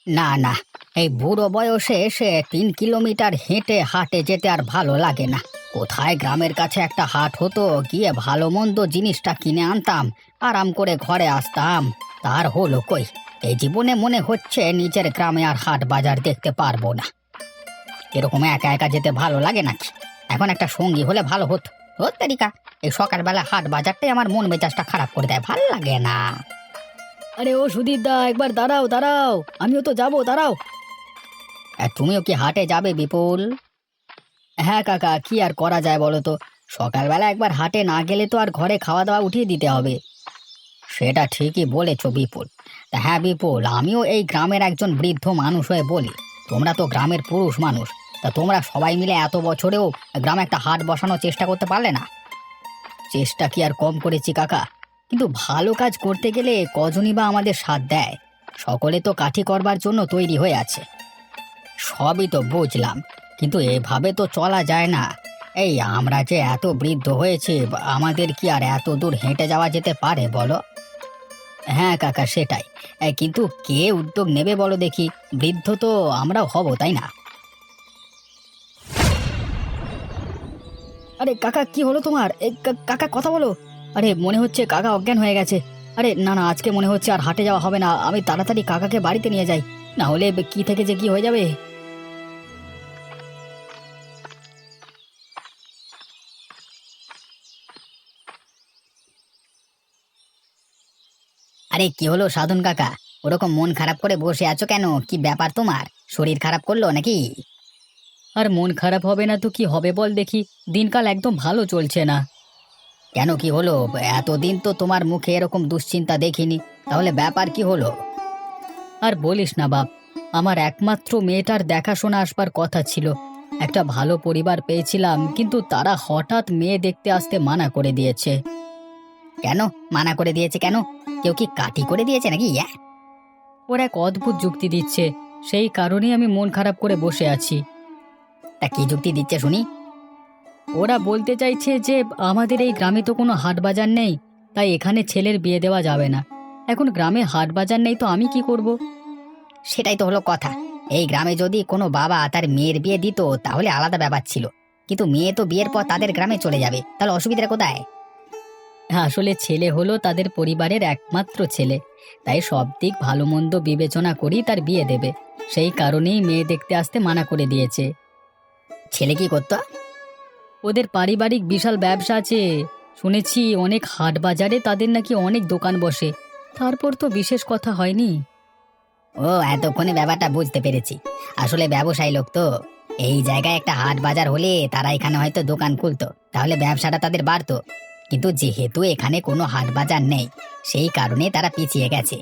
না না, এই বুড়ো বয়সে এসে 3 কিলোমিটার হেঁটে হাটে যেতে আর ভালো লাগে না। কোথায় গ্রামের কাছে একটা হাট হতো, গিয়ে ভালো মন্দ জিনিসটা কিনে আনতাম, আরাম করে ঘরে আসতাম। তার হলো কই, এই জীবনে মনে হচ্ছে নিজের গ্রামে আর হাট বাজার দেখতে পারবো না। এরকম একা একা যেতে ভালো লাগে নাকি? এখন একটা সঙ্গী হলে ভালো হতো। ও তেরিকা, এই সকালবেলা হাট বাজারটাই আমার মন মেজাজটা খারাপ করে দেয়, ভালো লাগে না। আরে ও সুধীর দা, একবার দাঁড়াও দাঁড়াও, আমিও তো যাবো, দাঁড়াও। তুমিও কি হাটে যাবে বিপুল? হ্যাঁ কাকা, কি আর করা যায় বলো তো, সকালবেলা একবার হাটে না গেলে তো আর ঘরে খাওয়া দাওয়া উঠিয়ে দিতে হবে। সেটা ঠিকই বলেছো বিপুল। তা হ্যাঁ বিপুল, আমিও এই গ্রামের একজন বৃদ্ধ মানুষ হয়ে বলি, তোমরা তো গ্রামের পুরুষ মানুষ, তা তোমরা সবাই মিলে এত বছরেও গ্রামে একটা হাট বসানোর চেষ্টা করতে পারলে না? চেষ্টা কি আর কম করেছি কাকা, কিন্তু ভালো কাজ করতে গেলে কজনই বা আমাদের সাথ দেয়। সকলে তো কাঠি করবার জন্য তৈরি হয়ে আছে। সবই তো বুঝলাম, কিন্তু এভাবে তো চলা যায় না। এই আমরা যে এত বৃদ্ধ হয়েছে, আমাদের কি আর এত দূর হেঁটে যাওয়া যেতে পারে বলো? হ্যাঁ কাকা, সেটাই। কিন্তু কে উদ্যোগ নেবে বলো দেখি? বৃদ্ধ তো আমরাও হব, তাই না? আরে কাকা, কি হলো তোমার? কাকা কথা বলো। আরে মনে হচ্ছে কাকা অজ্ঞান হয়ে গেছে। আরে না না, আজকে মনে হচ্ছে আর হাটে যাওয়া হবে না, আমি তাড়াতাড়ি কাকাকে বাড়িতে নিয়ে যাই, না হলে কি থেকে যে কি হয়ে যাবে। আরে কি হলো সাধন কাকা, ওরকম মন খারাপ করে বসে আছো কেন? কি ব্যাপার তোমার? শরীর খারাপ করলো নাকি? আর মন খারাপ হবে না তো কি হবে বল দেখি, দিনকাল একদম ভালো চলছে না। কেন, কি হলো? এতদিন তো তোমার মুখে এরকম দুশ্চিন্তা দেখিনি, তাহলে ব্যাপার কি হলো? আর বলিস না বাপ, আমার একমাত্র মেয়েটার দেখাশোনা আসবার কথা ছিল। একটা ভালো পরিবার পেয়েছিলাম, কিন্তু তারা হঠাৎ মেয়ে দেখতে আসতে মানা করে দিয়েছে। কেন মানা করে দিয়েছে কেন? কেউ কি কাটি করে দিয়েছে নাকি? ওরা এক অদ্ভুত যুক্তি দিচ্ছে, সেই কারণেই আমি মন খারাপ করে বসে আছি। তা কি যুক্তি দিচ্ছে শুনি? ওরা বলতে চাইছে যে আমাদের এই গ্রামে তো কোনো হাট বাজার নেই, তাই এখানে ছেলের বিয়ে দেওয়া যাবে না। এখন গ্রামে হাট বাজার নেই তো আমি কি করব? সেটাই তো হলো কথা। এই গ্রামে যদি কোনো বাবা তার মেয়ের বিয়ে দিত তাহলে আলাদা ব্যাপার ছিল, কিন্তু মেয়ে তো বিয়ের পর তাদের গ্রামে চলে যাবে, তাহলে অসুবিধাটা কোথায়? আসলে ছেলে হলো তাদের পরিবারের একমাত্র ছেলে, তাই সব দিক ভালো মন্দ বিবেচনা করি তার বিয়ে দেবে। সেই কারণেই মেয়ে দেখতে আসতে মানা করে দিয়েছে। ছেলে কি করতো? ওদের পারিবারিক বিশাল ব্যবসা আছে, শুনেছি অনেক হাট বাজারে তাদের নাকি অনেক দোকান বসে। তারপর তো বিশেষ কথা হয়নি। ও, এতক্ষণে ব্যাপারটা বুঝতে পেরেছি। আসলে ব্যবসায়ী লোক তো, এই জায়গায় একটা হাট বাজার হলে তারা এখানে হয়তো দোকান খুলতো, তাহলে ব্যবসাটা তাদের বাড়তো। কিন্তু যেহেতু এখানে কোনো হাট বাজার নেই, সেই কারণে তারা পিছিয়ে গেছে।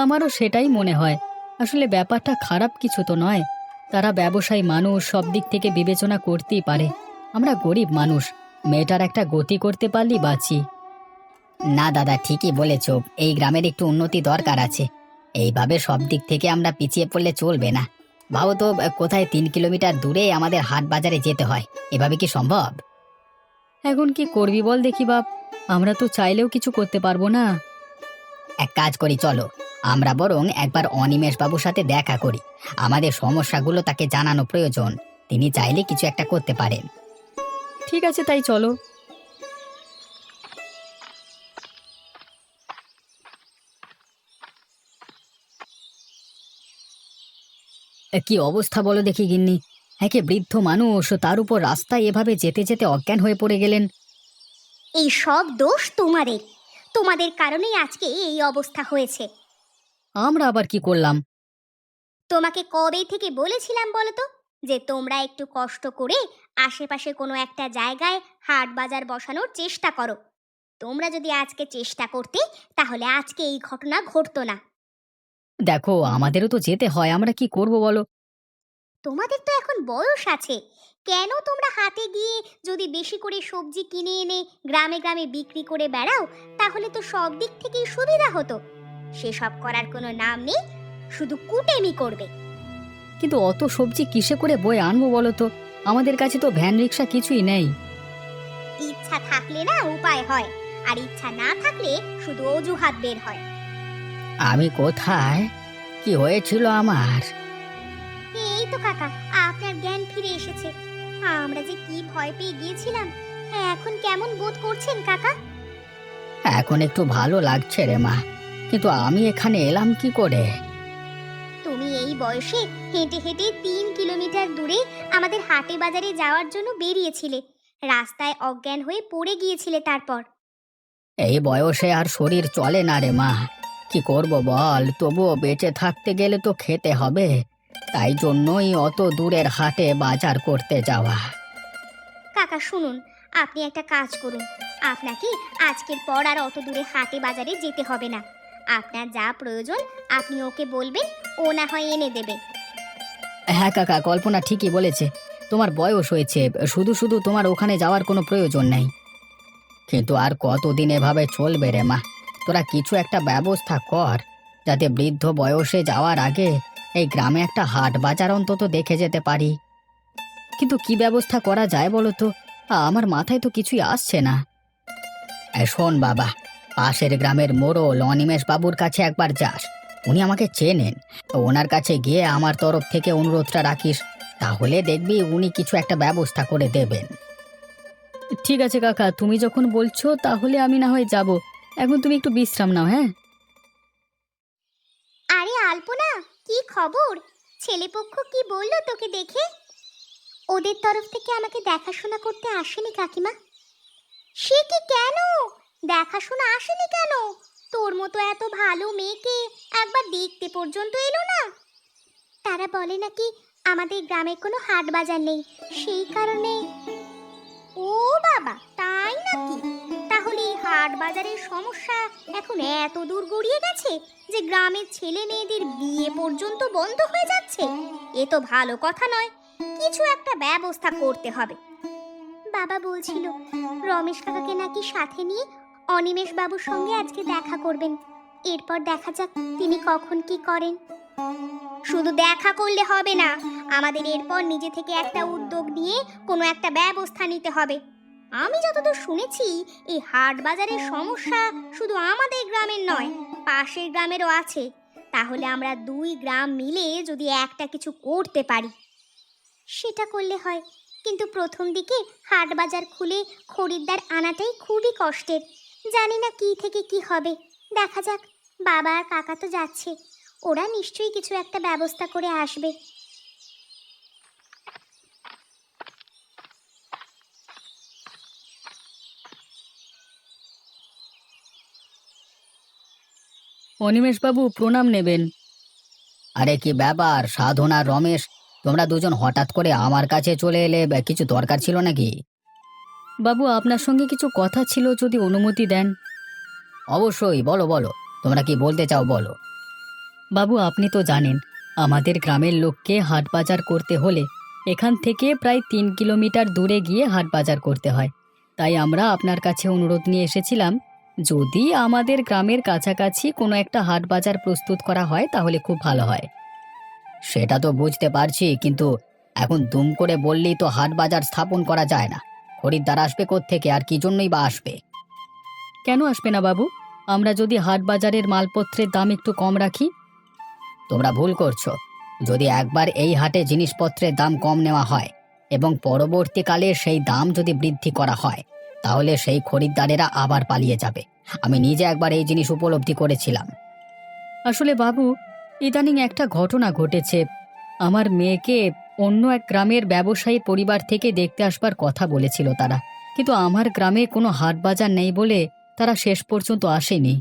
আমারও সেটাই মনে হয়। আসলে ব্যাপারটা খারাপ কিছু তো নয়, তারা ব্যবসায়ী মানুষ, সব দিক থেকে বিবেচনা করতেই পারে। আমরা গরিব মানুষ, মেয়েটার একটা গতি করতে পারলি বাঁচি। না দাদা, ঠিকই বলেছ, এই গ্রামের একটু উন্নতি দরকার আছে। এইভাবে সব দিক থেকে আমরা পিছিয়ে পড়লে চলবে না। ভাবো তো, কোথায় 3 কিলোমিটার দূরে আমাদের হাট বাজারে যেতে হয়, এভাবে কি সম্ভব? এখন কি করবি বল দেখি বাপ, আমরা তো চাইলেও কিছু করতে পারবো না। এক কাজ করি, চলো আমরা বরং একবার অনিমেষ বাবুর সাথে দেখা করি। আমাদের সমস্যাগুলো তাকে জানানো প্রয়োজন, তিনি চাইলে কিছু একটা করতে পারেন। ঠিক আছে, তাই চলো। কি অবস্থা বলো দেখি গিন্নি, একে বৃদ্ধ মানুষ, তার উপর রাস্তায় এভাবে যেতে যেতে অজ্ঞান হয়ে পড়ে গেলেন। এই সব দোষ তোমাদের। তোমাদের কারণেই আজকে এই অবস্থা হয়েছে। আমরা আবার কি করলাম? তোমাকে কবে থেকে বলেছিলাম বলো তো, যে তোমরা একটু কষ্ট করে আশেপাশে কোনো একটা জায়গায় হাট বাজার বসানোর চেষ্টা করো। তোমরা যদি আজকে চেষ্টা করতে, তাহলে আজকে এই ঘটনা ঘটতো না। দেখো, আমাদেরও তো যেতে হয়, আমরা কি করব বলো? তোমাদের তো এখন বয়স আছে, কেন তোমরা হাটে গিয়ে যদি বেশি করে সবজি কিনে এনে গ্রামে গ্রামে বিক্রি করে বেড়াও, তাহলে তো সব দিক থেকেই সুবিধা হতো। সেসব করার কোনো নাম নেই, শুধু কুটেমি করবে। কিন্তু অত সবজি কিসে করে বয়ে আনবো বলো তো? আমাদের কাছে তো ভ্যান রিক্সা কিছুই নেই। ইচ্ছা থাকলে না উপায় হয়, আর ইচ্ছা না থাকলে শুধু অজুহাত বের হয়। আমি কোথায়, কি হয়েছিল আমার? এই তো কাকা, আপনার জ্ঞান ফিরে এসেছে। আমরা যে কি ভয় পেয়ে গিয়েছিলাম। এখন কেমন বোধ করছেন কাকা? এখন একটু ভালো লাগছে রে মা, কিন্তু আমি এখানে এলাম কি করে? তুমি এই বয়সে হেঁটে হেঁটে 3 কিলোমিটার দূরে আমাদের হাটে বাজারে যাওয়ার জন্য বেরিয়েছিলে। রাস্তায় অজ্ঞান হয়ে পড়ে গিয়েছিলে তারপর। এই বয়সে আর শরীর চলে না রে মা। কি করব বল, তবুও বেঁচে থাকতে গেলে তো খেতে হবে। তাই জন্যই অত দূরের হাটে বাজার করতে যাওয়া। কাকা শুনুন, আপনি একটা কাজ করুন। আপনাকে আজকের পর আর অত দূরে হাটে বাজারে যেতে হবে না। আপনার যা প্রয়োজন আপনি ওকে বলবেন, ও না হয় এনে দেবে। হ্যাঁ কাকা, কল্পনা ঠিকই বলেছে। তোমার বয়স হয়েছে, শুধু শুধু তোমার ওখানে যাওয়ার কোনো প্রয়োজন নেই। কিন্তু আর কতদিন এভাবে চলবে রে মা? তোরা কিছু একটা ব্যবস্থা কর, যাতে বৃদ্ধ বয়সে যাওয়ার আগে এই গ্রামে একটা হাট বাজার অন্তত দেখে যেতে পারি। কিন্তু কি ব্যবস্থা করা যায় বলো তো? আমার মাথায় তো কিছুই আসছে না। শোন বাবা, পাশের গ্রামের মোড়ল অনিমেষ বাবুর কাছে একবার যাস। উনি আমাকে চেনেন। ওনার কাছে গিয়ে আমার তরফ থেকে অনুরোধটা রাখিস, তাহলে দেখবি উনি কিছু একটা ব্যবস্থা করে দেবেন। ঠিক আছে কাকা, তুমি যখন বলছো তাহলে আমি না হয় যাব। এখন তুমি একটু বিশ্রাম নাও, হ্যাঁ? আরে আলপনা, কি খবর? ছেলেপক্ষ কি বললো তোকে দেখে? ওদের তরফ থেকে আমাকে দেখাশোনা করতে আসেনি কাকিমা। সে কি, কেন দেখাশোনা আসেনি কেন? তোর মতো এত ভালো মেয়েকে একবার দেখতে পর্যন্ত এলো না? তারা বলে নাকি আমাদের গ্রামে কোনো হাট বাজার নেই, সেই কারণে। ও বাবা, তাই নাকি? তাহলে এই হাট বাজারের সমস্যা এখন এত দূর গড়িয়ে গেছে যে গ্রামের ছেলে মেয়েদের বিয়ে পর্যন্ত বন্ধ হয়ে যাচ্ছে। এ তো ভালো কথা নয়। কিছু একটা ব্যবস্থা করতে হবে। বাবা বলছিল রমেশ কাকাকে নাকি সাথে নিয়ে অনিমেষ বাবুর সঙ্গে আজকে দেখা করবেন। এরপর দেখা যাক তিনি কখন কি করেন। শুধু দেখা করলে হবে না, আমাদের এরপর নিজে থেকে একটা উদ্যোগ নিয়ে কোনো একটা ব্যবস্থা নিতে হবে। আমি যতদূর শুনেছি, এই হাট বাজারের সমস্যা শুধু আমাদের গ্রামের নয়, পাশের গ্রামেরও আছে। তাহলে আমরা 2 গ্রাম মিলে যদি একটা কিছু করতে পারি, সেটা করলে হয়। কিন্তু প্রথম দিকে হাট বাজার খুলে খরিদ্দার আনাটাই খুবই কষ্টের। জানি না কি থেকে কি হবে। দেখা যাক, বাবা আর কাকা তো যাচ্ছে, ওরা নিশ্চয়ই কিছু একটা ব্যবস্থা করে আসবে। অনিমেষ বাবু প্রণাম নেবেন। আরে কি ব্যাপার সাধন আর রমেশ, তোমরা দুজন হঠাৎ করে আমার কাছে চলে এলে? কিছু দরকার ছিল নাকি? বাবু, আপনার সঙ্গে কিছু কথা ছিল, যদি অনুমতি দেন। অবশ্যই, বলো বলো, তোমরা কি বলতে চাও বলো। বাবু, আপনি তো জানেন আমাদের গ্রামের লোককে হাট বাজার করতে হলে এখান থেকে প্রায় 3 কিলোমিটার দূরে গিয়ে হাট বাজার করতে হয়। তাই আমরা আপনার কাছে অনুরোধ নিয়ে এসেছিলাম, যদি আমাদের গ্রামের কাছাকাছি কোনো একটা হাট বাজার প্রস্তুত করা হয় তাহলে খুব ভালো হয়। সেটা তো বুঝতে পারছি, কিন্তু এখন দুম করে বললেই তো হাট বাজার স্থাপন করা যায় না। খরিদ্দার আসবে কোত্থেকে, আর কি জন্যই বা আসবে? কেন আসবে না বাবু? আমরা যদি হাট বাজারের মালপত্রের দাম একটু কম রাখি? তোমরা ভুল করছো। যদি একবার এই হাটে জিনিসপত্রের দাম কম নেওয়া হয় এবং পরবর্তীকালে সেই দাম যদি বৃদ্ধি করা হয়, তাহলে সেই খরিদ্দারেরা আবার পালিয়ে যাবে। আমি নিজে একবার এই জিনিস উপলব্ধি করেছিলাম। আসলে বাবু, ইদানিং একটা ঘটনা ঘটেছে। আমার মেয়েকে অন্য এক গ্রামের ব্যবসায়ী পরিবার থেকে দেখতে আসবার কথা বলেছিল তারা, কিন্তু আমার গ্রামে কোনো হাট বাজার নেই বলে তারা শেষ পর্যন্ত আসেনি।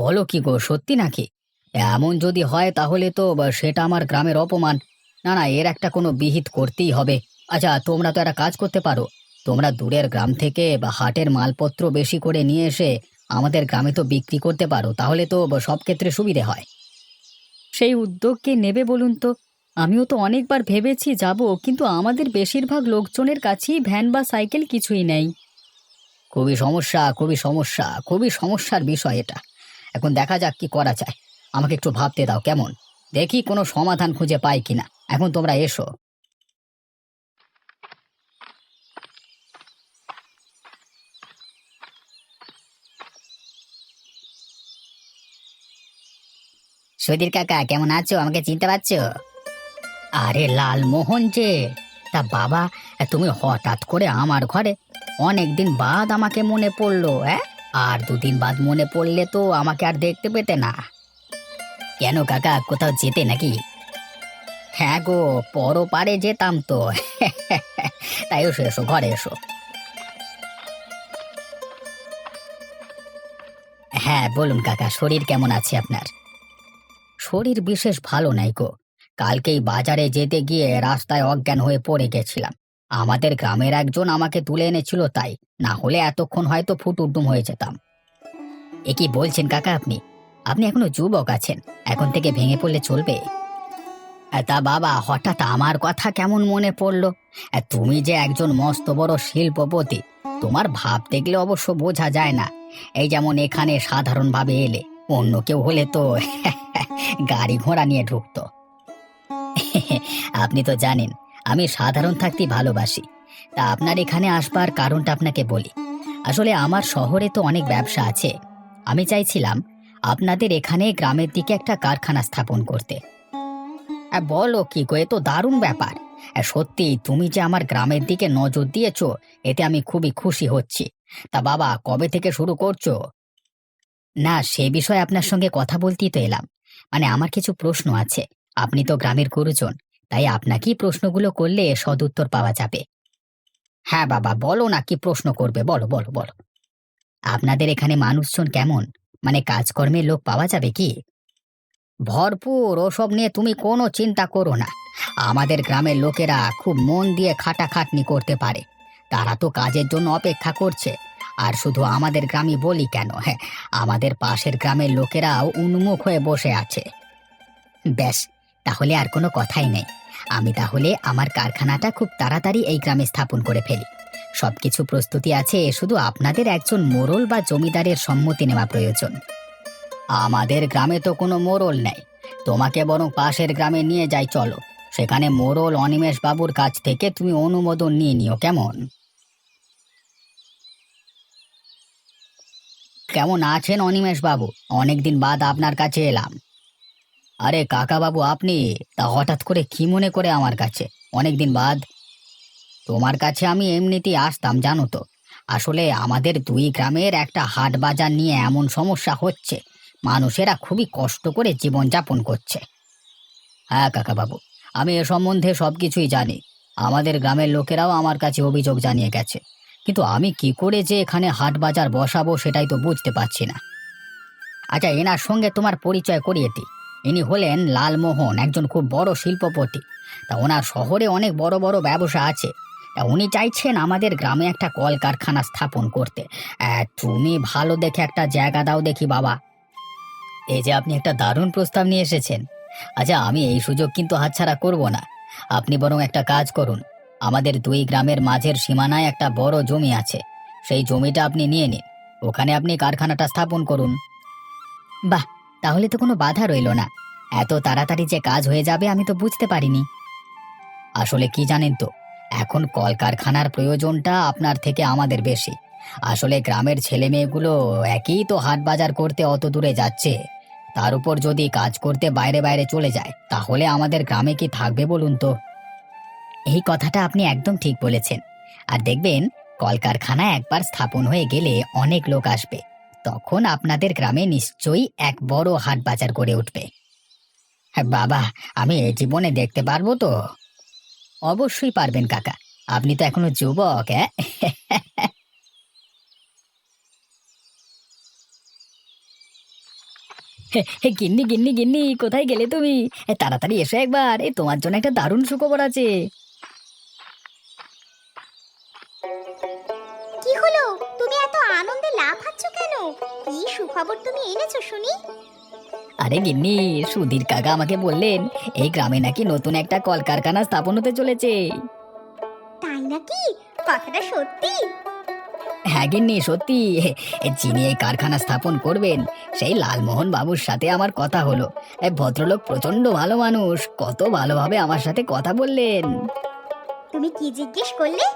বলো কি গো, সত্যি নাকি? এমন যদি হয় তাহলে তো সেটা আমার গ্রামের অপমান। না না, এর একটা কোনো বিহিত করতেই হবে। আচ্ছা, তোমরা তো একটা কাজ করতে পারো। তোমরা দূরের গ্রাম থেকে বা হাটের মালপত্র বেশি করে নিয়ে এসে আমাদের গ্রামে তো বিক্রি করতে পারো, তাহলে তো সব ক্ষেত্রে সুবিধে হয়। সেই উদ্যোগ কে নেবে বলুন তো? আমিও তো অনেকবার ভেবেছি যাব, কিন্তু আমাদের বেশিরভাগ লোকজনের কাছেই ভ্যান বা সাইকেল কিছুই নেই। খুবই সমস্যা, খুবই সমস্যা, খুবই সমস্যার বিষয় এটা। এখন দেখা যাক কি করা যায়। আমাকে একটু ভাবতে দাও কেমন, দেখি কোনো সমাধান খুঁজে পাই কিনা। এখন তোমরা এসো। সুধীর কাকা কেমন আছো? আমাকে চিনতে পারছো? আরে লালমোহন যে। তা বাবা, তুমি হঠাৎ করে আমার ঘরে অনেক দিন বাদ আমাকে মনে পড়লো, হ্যাঁ? আর দুদিন বাদ মনে পড়লে তো আমাকে আর দেখতে পেতে না। কেন কাকা, কোথাও যেতে নাকি? হ্যাঁ গো, পরপারে যেতাম তো। তাই এসো এসো, ঘরে এসো। হ্যাঁ বলুন কাকা, শরীর কেমন আছে আপনার? শরীর বিশেষ ভালো নাই গো। কালকেই বাজারে যেতে গিয়ে রাস্তায় অজ্ঞান হয়ে পড়ে গেছিলাম। আমাদের গ্রামের একজন আমাকে তুলে এনেছিল, তাই না হলে এতক্ষণ হয়তো ফুটুদ্দুম হয়ে যেতাম। এ কি বলছেন কাকা আপনি? আপনি এখনো যুবক আছেন, এখন থেকে ভেঙে পড়লে চলবে? তা বাবা, হঠাৎ আমার কথা কেমন মনে পড়লো? তুমি যে একজন মস্ত বড় শিল্পপতি, তোমার ভাব দেখলে অবশ্য বোঝা যায় না। এই যেমন এখানে সাধারণভাবে এলে, অন্য কেউ হলে তো গাড়ি ঘোড়া নিয়ে ঢুকতো। আপনি তো জানেন আমি সাধারণ থাকতে ভালোবাসি। তা আপনার এখানে আসবার কারণটা আপনাকে বলি। আসলে আমার শহরে তো অনেক ব্যবসা আছে। আমি চাইছিলাম আপনাদের এখানে গ্রামের দিকে একটা কারখানা স্থাপন করতে। বলো কি গো, এ তো দারুণ ব্যাপার। সত্যি তুমি যে আমার গ্রামের দিকে নজর দিয়েছো, এতে আমি খুবই খুশি হচ্ছি। তা বাবা, কবে থেকে শুরু করছো? না, সে বিষয়ে আপনার সঙ্গে কথা বলতেই তো এলাম। মানে আমার কিছু প্রশ্ন আছে। আপনি তো গ্রামের গুরুজন, তাই আপনাকেই প্রশ্নগুলো করলে সদুত্তর পাওয়া যাবে। হ্যাঁ বাবা, বলো না, কি প্রশ্ন করবে, বলো বলো বলো। আপনাদের এখানে মানুষজন কেমন? মানে কাজকর্মের লোক পাওয়া যাবে কি? ভরপুর, ওসব নিয়ে তুমি কোনো চিন্তা করো না। আমাদের গ্রামের লোকেরা খুব মন দিয়ে খাটাখাটনি করতে পারে। তারা তো কাজের জন্য অপেক্ষা করছে। আর শুধু আমাদের গ্রামই বলি কেন, হ্যাঁ, আমাদের পাশের গ্রামের লোকেরাও উন্মুখ হয়ে বসে আছে। ব্যাস, তাহলে আর কোনো কথাই নেই। আমি তাহলে আমার কারখানাটা খুব তাড়াতাড়ি এই গ্রামে স্থাপন করে ফেলি। সবকিছু প্রস্তুতি আছে, শুধু আপনাদের একজন মোড়ল বা জমিদারের সম্মতি নেওয়া প্রয়োজন। আমাদের গ্রামে তো কোনো মোড়ল নেই। তোমাকে বরং পাশের গ্রামে নিয়ে যাই, চলো। সেখানে মোড়ল অনিমেষ বাবুর কাছ থেকে তুমি অনুমোদন নিয়ে নিও, কেমন? কেমন আছেন অনিমেষ বাবু? অনেকদিন বাদ আপনার কাছে এলাম। আরে কাকা বাবু, আপনি তা হঠাৎ করে কি মনে করে আমার কাছে অনেকদিন বাদ? তোমার কাছে আমি এমনিতেই আসতাম, জানো তো। আসলে আমাদের দুই গ্রামের একটা হাট বাজার নিয়ে এমন সমস্যা হচ্ছে, মানুষেরা খুবই কষ্ট করে জীবনযাপন করছে। হ্যাঁ কাকা বাবু, আমি এ সম্বন্ধে সবকিছুই জানি। আমাদের গ্রামের লোকেরাও আমার কাছে অভিযোগ জানিয়ে গেছে। কিন্তু আমি কি করে যে এখানে হাট বাজার বসাবো সেটাই তো বুঝতে পারছি না। আচ্ছা, এনার সঙ্গে তোমার পরিচয় করিয়ে দিই। ইনি হলেন লালমোহন, একজন খুব বড় শিল্পপতি। তা ওনার শহরে অনেক বড় বড় ব্যবসা আছে। তা উনি চাইছেন আমাদের গ্রামে একটা কলকারখানা স্থাপন করতে। তুমি ভালো দেখে একটা জায়গা দাও দেখি বাবা। এই যে আপনি একটা দারুণ প্রস্তাব নিয়ে এসেছেন। আচ্ছা, আমি এই সুযোগ কিন্তু হাতছাড়া করব না। আপনি বরং একটা কাজ করুন, আমাদের দুই গ্রামের মাঝের সীমানায় একটা বড় জমি আছে, সেই জমিটা আপনি নিয়ে নিন। ওখানে আপনি কারখানাটা স্থাপন করুন। বাহ, তাহলে তো কোনো বাধা রইলো না। এত তাড়াতাড়ি যে কাজ হয়ে যাবে আমি তো বুঝতে পারিনি। আসলে কি জানেন তো, এখন কলকারখানার প্রয়োজনটা আপনার থেকে আমাদের বেশি। আসলে গ্রামের ছেলে মেয়েগুলো একই তো হাট বাজার করতে অত দূরে যাচ্ছে, তার উপর যদি কাজ করতে বাইরে বাইরে চলে যায়, তাহলে আমাদের গ্রামে কি থাকবে বলুন তো? এই কথাটা আপনি একদম ঠিক বলেছেন। আর দেখবেন, কলকারখানা একবার স্থাপন হয়ে গেলে অনেক লোক আসবে। তখন আপনাদের গ্রামে নিশ্চয়ই এক বড় হাট বাজার গড়ে উঠবে। হ্যাঁ বাবা, আমি এই জীবনে দেখতে পারবো তো? অবশ্যই পারবেন কাকা, আপনি তো এখনো যুবক, হ্যাঁ। গিন্নি গিন্নি গিন্নি, কোথায় গেলে তুমি? তাড়াতাড়ি এসো একবার, এই তোমার জন্য একটা দারুণ সুখবর আছে। কি হলো? তুমি এত আনন্দে লাফাচ্ছ কেন? কি সুখবর তুমি এনেছো শুনি? আরে গিন্নি, সুধীর কাকা আমাকে বললেন এই গ্রামে নাকি নতুন একটা কলকারখানা স্থাপন হতে চলেছে। তাই নাকি? কথাটা সত্যি? হ্যাঁ গিন্নি, সত্যি। যিনি এই কারখানা স্থাপন করবেন সেই লালমোহন বাবুর সাথে আমার কথা হলো। ভদ্রলোক প্রচন্ড ভালো মানুষ, কত ভালোভাবে আমার সাথে কথা বললেন। তুমি কি জিজ্ঞেস করলে?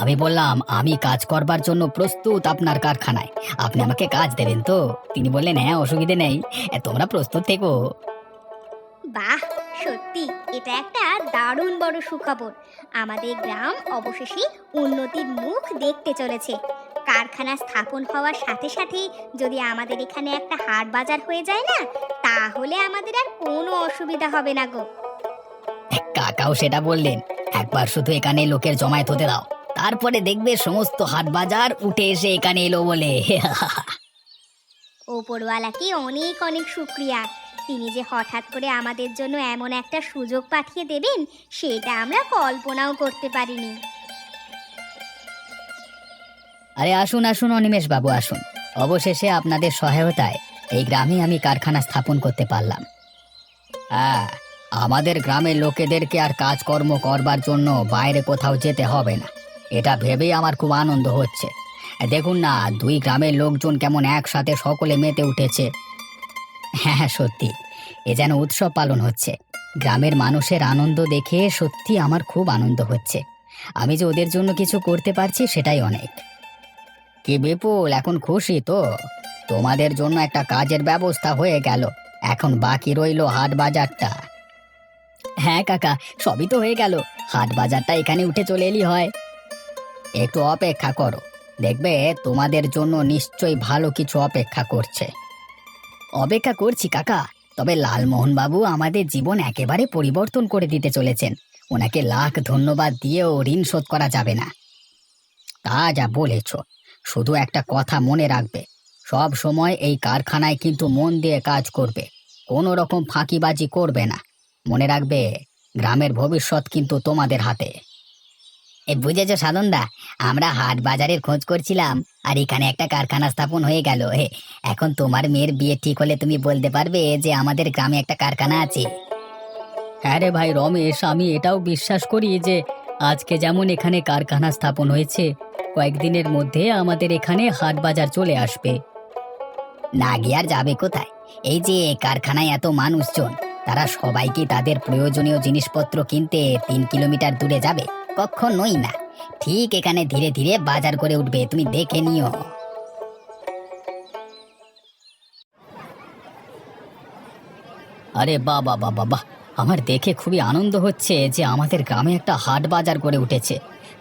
আমি বললাম আমি কাজ করবার জন্য প্রস্তুত আপনার কারখানায়, আপনি আমাকে কাজ দেবেন তো? তিনি বললেন হ্যাঁ, অসুবিধে নেই, তোমরা প্রস্তুত থেকো। বাহ, সত্যি এটা একটা দারুণ বড় সুখবর। আমাদের গ্রাম অবশেষে উন্নতির মুখ দেখতে চলেছে। কারখানা স্থাপন হওয়ার সাথে সাথে যদি আমাদের এখানে একটা হাট বাজার হয়ে যায় না, তাহলে আমাদের আর কোনো অসুবিধা হবে না গো। কাকাও সেটা বললেন, একবার শুধু এখানে লোকের জমায়েত হতে দাও, তারপরে দেখবে সমস্ত হাট বাজার উঠে এসে এখানে এলো বলে। ওপরওয়ালাকে অনেক অনেক শুক্রিয়া। তিনি যে হঠাৎ করে আমাদের জন্য এমন একটা সুযোগ পাঠিয়ে দেবেন, সেটা আমরা কল্পনাও করতে পারিনি। আরে আসুন আসুন অনিমেষ বাবু, আসুন। অবশেষে আপনাদের সহায়তায় এই গ্রামে আমি কারখানা স্থাপন করতে পারলাম। হ্যাঁ, আমাদের গ্রামের লোকেদেরকে আর কাজকর্ম করবার জন্য বাইরে কোথাও যেতে হবে না, এটা ভেবেই আমার খুব আনন্দ হচ্ছে। দেখুন না, দুই গ্রামের লোকজন কেমন একসাথে সকলে মেতে উঠেছে। হ্যাঁ হ্যাঁ, সত্যি এ যেন উৎসব পালন হচ্ছে। গ্রামের মানুষের আনন্দ দেখে সত্যি আমার খুব আনন্দ হচ্ছে। আমি যে ওদের জন্য কিছু করতে পারছি সেটাই অনেক। কি বিপুল, এখন খুশি তো? তোমাদের জন্য একটা কাজের ব্যবস্থা হয়ে গেল, এখন বাকি রইলো হাট বাজারটা। হ্যাঁ কাকা, সবই তো হয়ে গেল, হাট বাজারটা এখানে উঠে চলে এলি হয়। একটু অপেক্ষা করো, দেখবে তোমাদের জন্য নিশ্চয়ই ভালো কিছু অপেক্ষা করছে। অপেক্ষা করছি কাকা, তবে লালমোহন বাবু আমাদের জীবন একেবারে পরিবর্তন করে দিতে চলেছেন। ওনাকে লাখ ধন্যবাদ দিয়েও ঋণ শোধ করা যাবে না। তা যা বলেছ, শুধু একটা কথা মনে রাখবে, সব সময় এই কারখানায় কিন্তু মন দিয়ে কাজ করবে, কোনো রকম ফাঁকিবাজি করবে না। মনে রাখবে, গ্রামের ভবিষ্যৎ কিন্তু তোমাদের হাতে। বুঝেছো সাধনদা, আমরা হাট বাজারের খোঁজ করছিলাম, আর এখানে একটা কারখানা স্থাপন হয়ে গেল। এখন তোমার মেয়ের বিয়ে ঠিক হলে তুমি বলতে পারবে যে আমাদের গ্রামে একটা কারখানা আছে। হ্যাঁ রে ভাই রমেশ, আমি এটাও বিশ্বাস করি যে আজকে যেমন এখানে কারখানা স্থাপন হয়েছে, কয়েকদিনের মধ্যে আমাদের এখানে হাট বাজার চলে আসবে। না গিয়ে আর যাবে কোথায়? এই যে কারখানায় এত মানুষজন, তারা সবাই কি তাদের প্রয়োজনীয় জিনিসপত্র কিনতে 3 কিলোমিটার দূরে যাবে? কখনোই না। ঠিক এখানে ধীরে ধীরে বাজার করে উঠবে, তুমি দেখে নিও। আরে বাহ বাহ বাহ বাহ বাহ, আমার দেখে খুবই আনন্দ হচ্ছে যে আমাদের গ্রামে একটা হাট বাজার করে উঠেছে,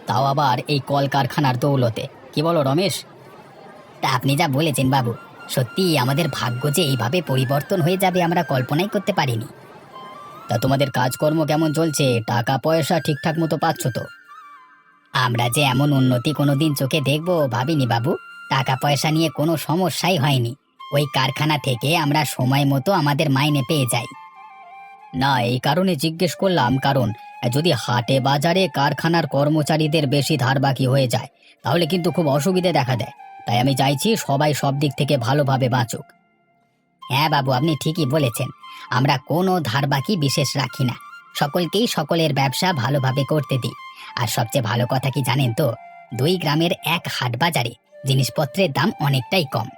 তাও আবার এই কলকারখানার দৌলতে। কি বলো রমেশ? তা আপনি যা বলেছেন বাবু, সত্যি আমাদের ভাগ্য যে এইভাবে পরিবর্তন হয়ে যাবে আমরা কল্পনাই করতে পারিনি। তা তোমাদের কাজকর্ম কেমন চলছে? টাকা পয়সা ঠিকঠাক মতো পাচ্ছ তো? আমরা যে এমন উন্নতি কোনোদিন চোখে দেখবো ভাবিনি বাবু। টাকা পয়সা নিয়ে কোনো সমস্যাই হয়নি, ওই কারখানা থেকে আমরা সময় মতো আমাদের মাইনে পেয়ে যাই। না, এই কারণে জিজ্ঞেস করলাম, কারণ যদি হাটে বাজারে কারখানার কর্মচারীদের বেশি ধার বাকি হয়ে যায়, তাহলে কিন্তু খুব অসুবিধে দেখা দেয়। তাই আমি চাইছি সবাই সব দিক থেকে ভালোভাবে বাঁচুক। হ্যাঁ বাবু, আপনি ঠিকই বলেছেন, আমরা কোনো ধার বাকি বিশেষ রাখি না, সকলকেই সকলের ব্যবসা ভালোভাবে করতে দিই। আর সবচেয়ে ভালো কথা কি জানেন তো, দুই গ্রামের এক হাট বাজারে জিনিসপত্রের দাম অনেকটাই কম।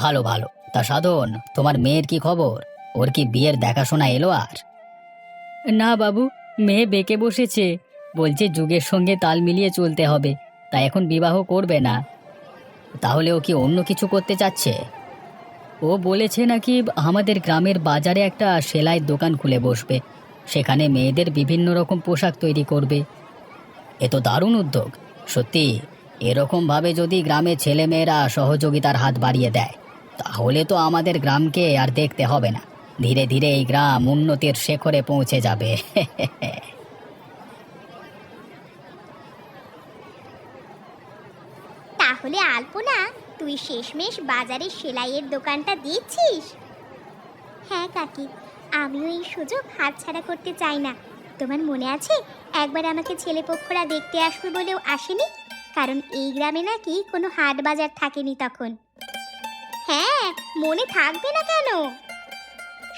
ভালো ভালো। তা সাধন, তোমার মেয়ের কি খবর? ওর কি বিয়ের দেখাশোনা এলো আর? না বাবু, মেয়ে বেঁকে বসেছে, বলছে যুগের সঙ্গে তাল মিলিয়ে চলতে হবে, তাই এখন বিবাহ করবে না। তাহলে ও কি অন্য কিছু করতে চাচ্ছে? ও বলেছে নাকি আমাদের গ্রামের বাজারে একটা সেলাইয়ের দোকান খুলে বসবে, সেখানে মেয়েদের বিভিন্ন রকম পোশাক তৈরি করবে। এ তো দারুণ উদ্যোগ। সত্যি, এরকম ভাবে যদি গ্রামে ছেলেমেয়েরা সহযোগিতার হাত বাড়িয়ে দেয়, তাহলে তো আমাদের গ্রামকে আর দেখতে হবে না, ধীরে ধীরে এই গ্রাম উন্নতির শেখরে পৌঁছে যাবে। তাহলে আলপনা, তুই শেষমেশ বাজারে সেলাইয়ের দোকানটা দিচ্ছিস? হ্যাঁ কাকি, আমিও এই সুযোগ হাতছাড়া করতে চাই না। তোমার মনে আছে একবার আমাকে ছেলেপক্ষরা দেখতে আসবে বলেও আসেনি, কারণ এই গ্রামে নাকি কোনো হাট বাজার থাকেনি তখন। হ্যাঁ, মনে থাকবে না কেন?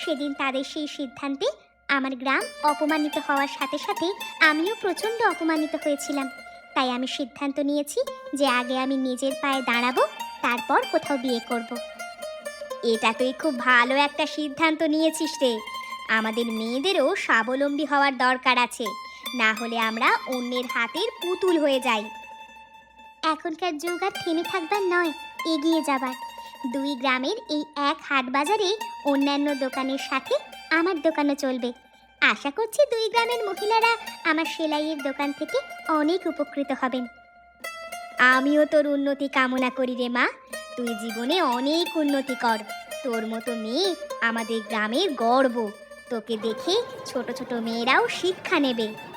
সেদিন তাদের সেই সিদ্ধান্তে আমার গ্রাম অপমানিত হওয়ার সাথে সাথে আমিও প্রচণ্ড অপমানিত হয়েছিলাম। তাই আমি সিদ্ধান্ত নিয়েছি যে আগে আমি নিজের পায়ে দাঁড়াবো, তারপর কোথাও বিয়ে করব। এটা তুই খুব ভালো একটা সিদ্ধান্ত নিয়েছিস রে। আমাদের মেয়েদেরও স্বাবলম্বী হওয়ার দরকার আছে। না হলে আমরা অন্যের হাতের পুতুল হয়ে যাই। এখনকার যুগ আর থেমে থাকবার নয়, এগিয়ে যাবার। দুই গ্রামের এই এক হাট বাজারে অন্যান্য দোকানের সাথে আমার দোকানও চলবে। আশা করছি দুই গ্রামের মহিলারা আমার সেলাইয়ের দোকান থেকে অনেক উপকৃত হবেন। আমিও তোর উন্নতি কামনা করি রে মা। তুই জীবনে অনেক উন্নতি কর। তোর মতো মেয়ে আমাদের গ্রামের গর্ব। তোকে দেখে ছোট ছোট মেয়েরাও শিক্ষা নেবে।